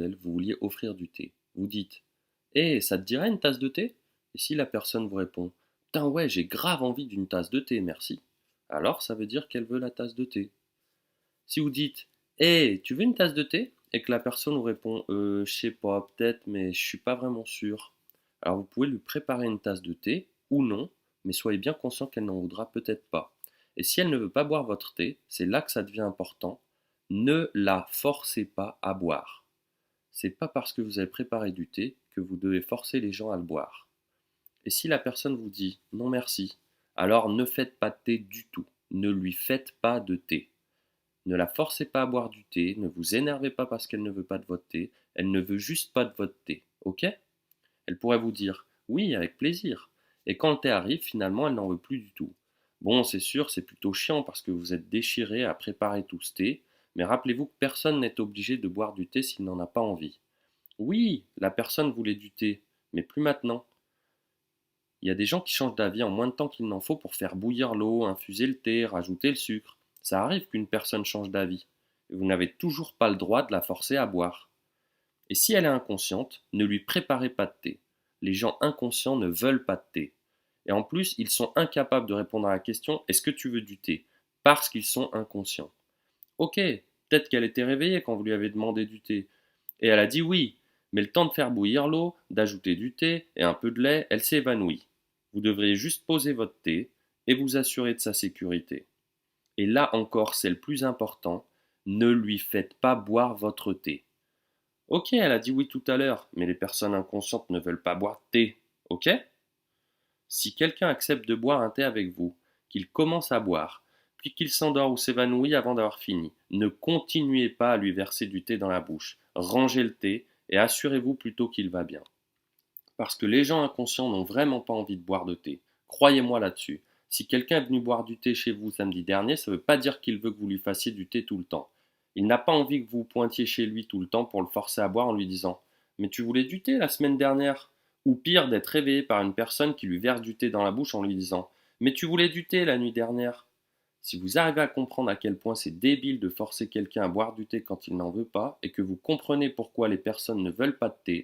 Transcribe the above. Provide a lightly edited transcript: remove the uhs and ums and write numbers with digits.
actuel, vous vouliez offrir du thé. Vous dites: «Eh, ça te dirait une tasse de thé?» Et si la personne vous répond: «Putain, ouais, j'ai grave envie d'une tasse de thé, merci», alors ça veut dire qu'elle veut la tasse de thé. Si vous dites: «Eh, tu veux une tasse de thé?» et que la personne vous répond: je sais pas, peut-être, mais je suis pas vraiment sûr», alors vous pouvez lui préparer une tasse de thé ou non, mais soyez bien conscient qu'elle n'en voudra peut-être pas. Et si elle ne veut pas boire votre thé, c'est là que ça devient important. Ne la forcez pas à boire. C'est pas parce que vous avez préparé du thé que vous devez forcer les gens à le boire. Et si la personne vous dit non merci, alors ne faites pas de thé du tout. Ne lui faites pas de thé. Ne la forcez pas à boire du thé, ne vous énervez pas parce qu'elle ne veut pas de votre thé, elle ne veut juste pas de votre thé, ok? Elle pourrait vous dire oui, avec plaisir. Et quand le thé arrive, finalement, elle n'en veut plus du tout. Bon, c'est sûr, c'est plutôt chiant parce que vous êtes déchiré à préparer tout ce thé, mais rappelez-vous que personne n'est obligé de boire du thé s'il n'en a pas envie. Oui, la personne voulait du thé, mais plus maintenant. Il y a des gens qui changent d'avis en moins de temps qu'il n'en faut pour faire bouillir l'eau, infuser le thé, rajouter le sucre. Ça arrive qu'une personne change d'avis. Et vous n'avez toujours pas le droit de la forcer à boire. Et si elle est inconsciente, ne lui préparez pas de thé. Les gens inconscients ne veulent pas de thé. Et en plus, ils sont incapables de répondre à la question: est-ce que tu veux du thé? Parce qu'ils sont inconscients. Ok, peut-être qu'elle était réveillée quand vous lui avez demandé du thé. Et elle a dit oui, mais le temps de faire bouillir l'eau, d'ajouter du thé et un peu de lait, elle s'est évanouie. Vous devriez juste poser votre thé et vous assurer de sa sécurité. Et là encore, c'est le plus important, ne lui faites pas boire votre thé. Ok, elle a dit oui tout à l'heure, mais les personnes inconscientes ne veulent pas boire de thé. Ok? Si quelqu'un accepte de boire un thé avec vous, qu'il commence à boire, puis qu'il s'endort ou s'évanouit avant d'avoir fini, ne continuez pas à lui verser du thé dans la bouche. Rangez le thé et assurez-vous plutôt qu'il va bien. Parce que les gens inconscients n'ont vraiment pas envie de boire de thé. Croyez-moi là-dessus. Si quelqu'un est venu boire du thé chez vous samedi dernier, ça ne veut pas dire qu'il veut que vous lui fassiez du thé tout le temps. Il n'a pas envie que vous pointiez chez lui tout le temps pour le forcer à boire en lui disant: mais tu voulais du thé la semaine dernière? Ou pire, d'être réveillé par une personne qui lui verse du thé dans la bouche en lui disant: mais tu voulais du thé la nuit dernière? Si vous arrivez à comprendre à quel point c'est débile de forcer quelqu'un à boire du thé quand il n'en veut pas, et que vous comprenez pourquoi les personnes ne veulent pas de thé,